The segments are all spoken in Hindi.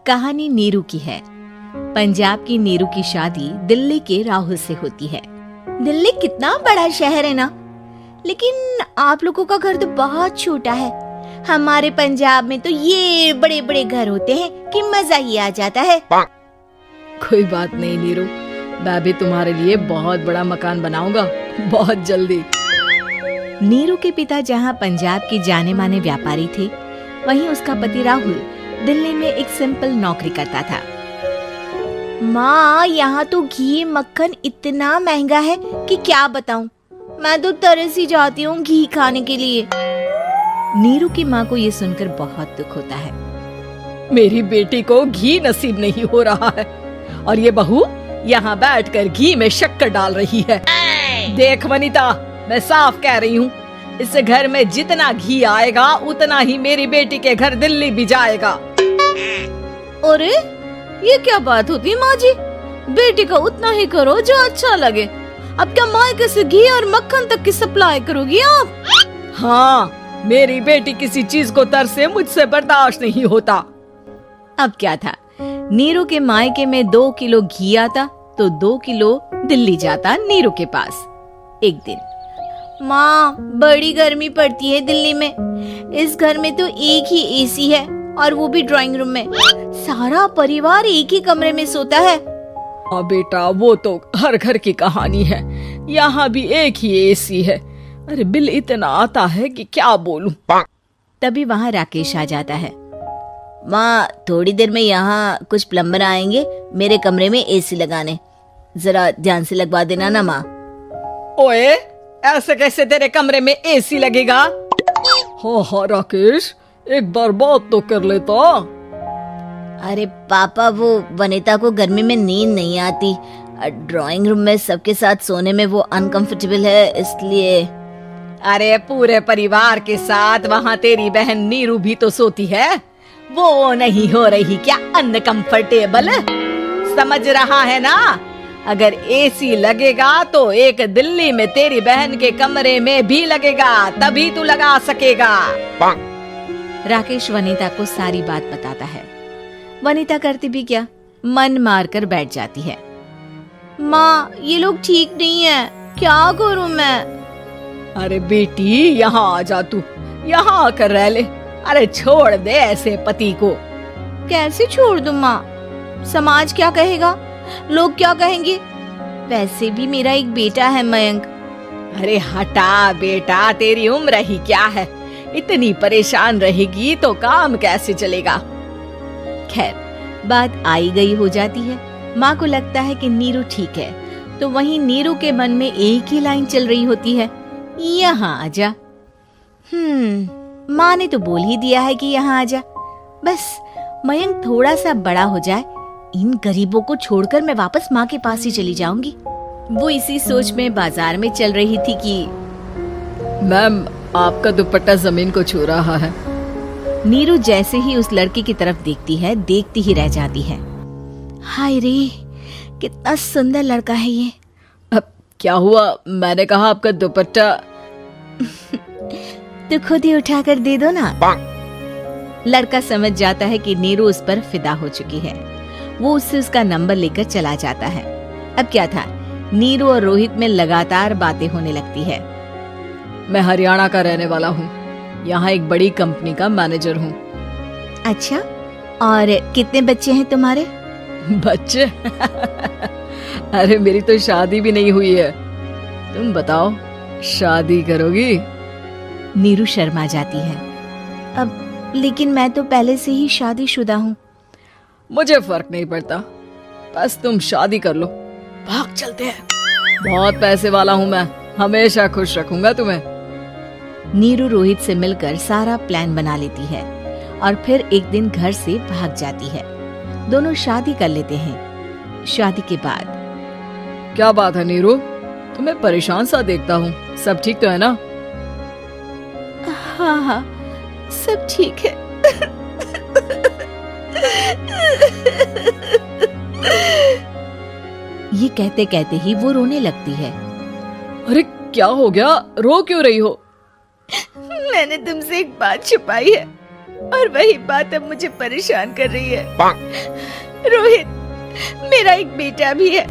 कहानी नीरू की है। पंजाब की नीरू की शादी दिल्ली के राहुल से होती है। दिल्ली कितना बड़ा शहर है ना, लेकिन आप लोगों का घर तो बहुत छोटा है। हमारे पंजाब में तो ये बड़े बड़े घर होते हैं कि मजा ही आ जाता है। कोई बात नहीं नीरू, मैं भी तुम्हारे लिए बहुत बड़ा मकान बनाऊंगा बहुत जल्दी। नीरू के पिता जहाँ पंजाब के जाने माने व्यापारी थे, वहीं उसका पति राहुल दिल्ली में एक सिंपल नौकरी करता था। माँ, यहाँ तो घी मक्खन इतना महंगा है कि क्या बताऊं। मैं तो तरस ही जाती हूँ घी खाने के लिए। नीरू की माँ को ये सुनकर बहुत दुख होता है। मेरी बेटी को घी नसीब नहीं हो रहा है और ये बहू यहाँ बैठकर घी में शक्कर डाल रही है। देख वनिता, मैं साफ कह रही हूँ, इस घर में जितना घी आएगा उतना ही मेरी बेटी के घर दिल्ली भी जाएगा। अरे ये क्या बात होती माँ जी, बेटी का उतना ही करो जो अच्छा लगे। अब क्या मायके से घी और मक्खन तक की सप्लाई करोगी आप? हाँ, मेरी बेटी किसी चीज को तरसे, मुझसे बर्दाश्त नहीं होता। अब क्या था, नीरू के मायके में 2 किलो घी आता तो 2 किलो दिल्ली जाता नीरू के पास। एक दिन, माँ बड़ी गर्मी पड़ती है दिल्ली में। इस घर में तो एक ही एसी है और वो भी ड्राइंग रूम में। सारा परिवार एक ही कमरे में सोता है। हाँ बेटा, वो तो हर घर की कहानी है। यहाँ भी एक ही एसी है। अरे बिल इतना आता है कि क्या बोलूं। तभी वहाँ राकेश आ जाता है। माँ, थोड़ी देर में यहाँ कुछ प्लम्बर आएंगे मेरे कमरे में एसी लगाने, जरा ध्यान से लगवा देना ना माँ। ओए, ऐसे कैसे तेरे कमरे में एसी लगेगा? हाँ राकेश, एक बार बात तो कर लेता। अरे पापा, वो वनिता को गर्मी में नींद नहीं आती। ड्राइंग रूम में सबके साथ सोने में वो अनकंफर्टेबल है, इसलिए। अरे पूरे परिवार के साथ वहाँ तेरी बहन नीरू भी तो सोती है, वो नहीं हो रही क्या अनकंफर्टेबल? समझ रहा है ना? अगर एसी लगेगा तो एक दिल्ली में तेरी बहन के कमरे में भी लगेगा, तभी तू लगा सकेगा। राकेश वनिता को सारी बात बताता है। वनिता करती भी क्या, मन मारकर बैठ जाती है। माँ, ये लोग ठीक नहीं है, क्या करूँ मैं? अरे बेटी, यहाँ आ जा, तू यहाँ आकर रह ले। अरे छोड़ दे ऐसे पति को। कैसे छोड़ दूँ माँ? समाज क्या कहेगा, लोग क्या कहेंगे? वैसे भी मेरा एक बेटा है मयंक। अरे हटा बेटा, तेरी उम्र ही क्या है, इतनी परेशान रहेगी तो काम कैसे चलेगा। खैर, बात आई गई हो जाती है। माँ को लगता है कि नीरू ठीक है, तो वहीं नीरू के मन में एक ही लाइन चल रही होती है, यहाँ आजा। माँ ने तो बोल ही दिया है कि यहाँ आजा। बस मयंक थोड़ा सा बड़ा हो जाए, इन गरीबों को छोड़कर मैं वापस माँ के पास ही चली जाऊंगी। वो इसी सोच में बाजार में चल रही थी कि मैम, आपका दुपट्टा जमीन को छू रहा है। नीरू जैसे ही उस लड़की की तरफ देखती है, देखती ही रह जाती है। हाय रे, कितना सुंदर लड़का है ये। अब क्या हुआ? मैंने कहा आपका दुपट्टा। तो खुद ही उठा कर दे दो ना। लड़का समझ जाता है कि नीरू उस पर फिदा हो चुकी है। वो उससे उसका नंबर लेकर चला जाता है। अब क्या था, नीरू और रोहित में लगातार बातें होने लगती है। मैं हरियाणा का रहने वाला हूँ, यहाँ एक बड़ी कंपनी का मैनेजर हूँ। अच्छा, और कितने बच्चे हैं तुम्हारे? बच्चे? अरे मेरी तो शादी भी नहीं हुई है। तुम बताओ, शादी करोगी? नीरू शर्मा जाती है। अब लेकिन मैं तो पहले से ही शादीशुदा हूँ। मुझे फर्क नहीं पड़ता, बस तुम शादी कर लो, भाग चलते हैं। बहुत पैसे वाला हूँ मैं, हमेशा खुश रखूंगा तुम्हें। नीरू रोहित से मिलकर सारा प्लान बना लेती है और फिर एक दिन घर से भाग जाती है। दोनों शादी कर लेते हैं। शादी के बाद, क्या बात है नीरू, तुम्हें परेशान सा देखता हूँ, सब ठीक तो है ना? हाँ हाँ, सब ठीक है। ये कहते कहते ही वो रोने लगती है। अरे क्या हो गया, रो क्यों रही हो? मैंने तुमसे एक बात छुपाई है। और वही बात अब मुझे परेशान कर रही है। रोहित, मेरा एक बेटा भी है,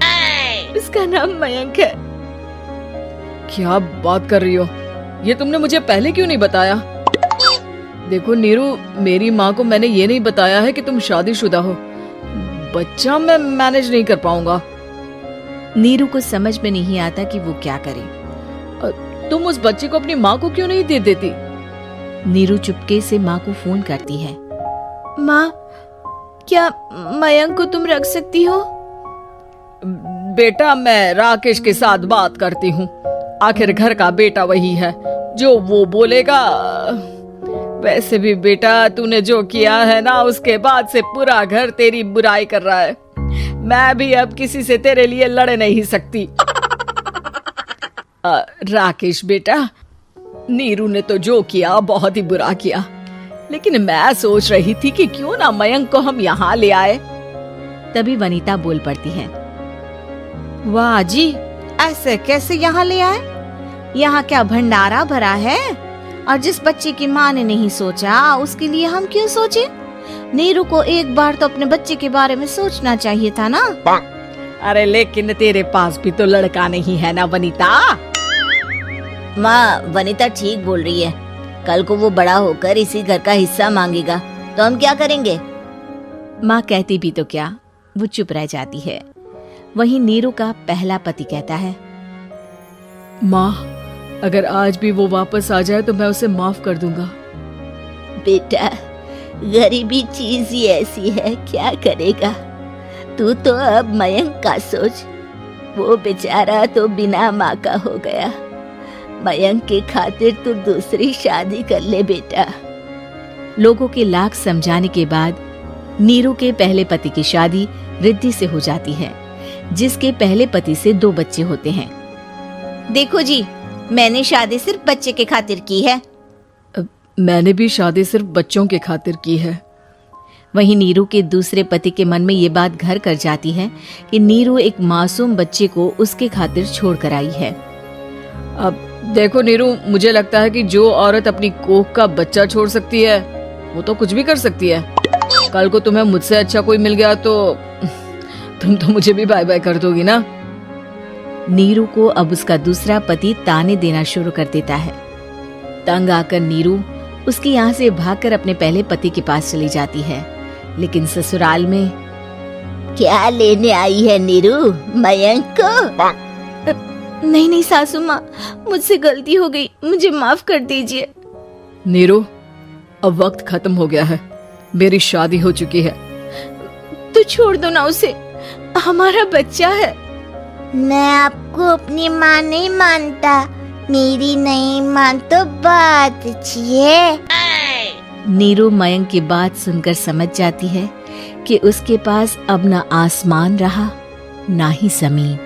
उसका नाम मयंक है। क्या बात कर रही हो? ये तुमने मुझे पहले क्यों नहीं बताया? देखो नीरू, मेरी माँ को मैंने ये नहीं बताया है कि तुम शादीशुदा हो। बच्चा मैं मैनेज नहीं कर पाऊंगा। नीरू को समझ में नहीं आता कि वो क्या करे। तुम उस बच्चे को अपनी माँ को क्यों नहीं दे देती? नीरू चुपके से माँ को फोन करती है। माँ, क्या मयंक को तुम रख सकती हो? बेटा, मैं राकेश के साथ बात करती हूँ। आखिर घर का बेटा वही है, जो वो बोलेगा। वैसे भी बेटा, तूने जो किया है ना, उसके बाद से पूरा घर तेरी बुराई कर रहा है। मैं भी अब किसी से तेरे लिए लड़ नहीं सकती। राकेश बेटा, नीरू ने तो जो किया बहुत ही बुरा किया, लेकिन मैं सोच रही थी कि क्यों ना मयंक को हम यहाँ ले आए। तभी वनीता बोल पड़ती है। वाह जी, ऐसे कैसे यहाँ ले आए? यहाँ क्या भंडारा भरा है? और जिस बच्चे की माँ ने नहीं सोचा, उसके लिए हम क्यों सोचे? नीरू को एक बार तो अपने बच्चे के बारे में सोचना चाहिए था ना। अरे लेकिन तेरे पास भी तो लड़का नहीं है ना वनीता। माँ, वनीता ठीक बोल रही है। कल को वो बड़ा होकर इसी घर का हिस्सा मांगेगा तो हम क्या करेंगे? माँ कहती भी तो क्या, वो चुप रह जाती है। वहीं नीरू का पहला पति कहता है। माँ, अगर आज भी वो वापस आ जाए तो मैं उसे माफ कर दूंगा। बेटा, गरीबी चीज ही ऐसी है, क्या करेगा? तू तो अब मयंक का सोच। वो बेचारा तो बिना माँ का हो गया। मयंक के खातिर तू दूसरी शादी कर ले बेटा। लोगों के लाख समझाने के बाद नीरू के पहले पति की शादी रिद्धि से हो जाती है, जिसके पहले पति से 2 बच्चे होते हैं। देखो जी, मैंने शादी सिर्फ बच्चे के खातिर की है। मैंने भी शादी सिर्फ बच्चों के खातिर की है। वहीं नीरू के दूसरे पति के मन में ये बात घर कर जाती है कि नीरू एक मासूम बच्चे को उसके खातिर छोड़ कर आई है। अब देखो नीरू, मुझे लगता है कि जो औरत अपनी कोख का बच्चा छोड़ सकती है, वो तो कुछ भी कर सकती है। कल को तुम्हें मुझसे अच्छा कोई मिल गया तो तुम तो मुझे भी बाय बाय कर दोगी ना। नीरू को अब उसका दूसरा पति ताने देना शुरू कर देता है। तंग आकर नीरू उसके यहाँ से भागकर अपने पहले पति के पास चली जाती है, लेकिन ससुराल में क्या लेने आई है नीरू, मयंक को? नहीं नहीं सासू माँ, मुझसे गलती हो गई, मुझे माफ कर दीजिए। नीरू, अब वक्त खत्म हो गया है, मेरी शादी हो चुकी है। तो छोड़ दो ना उसे, हमारा बच्चा है। मैं आपको अपनी माँ नहीं मानता। मेरी नहीं मान तो बात अच्छी है। नीरू मयंक की बात सुनकर समझ जाती है कि उसके पास अब ना आसमान रहा ना ही जमीन।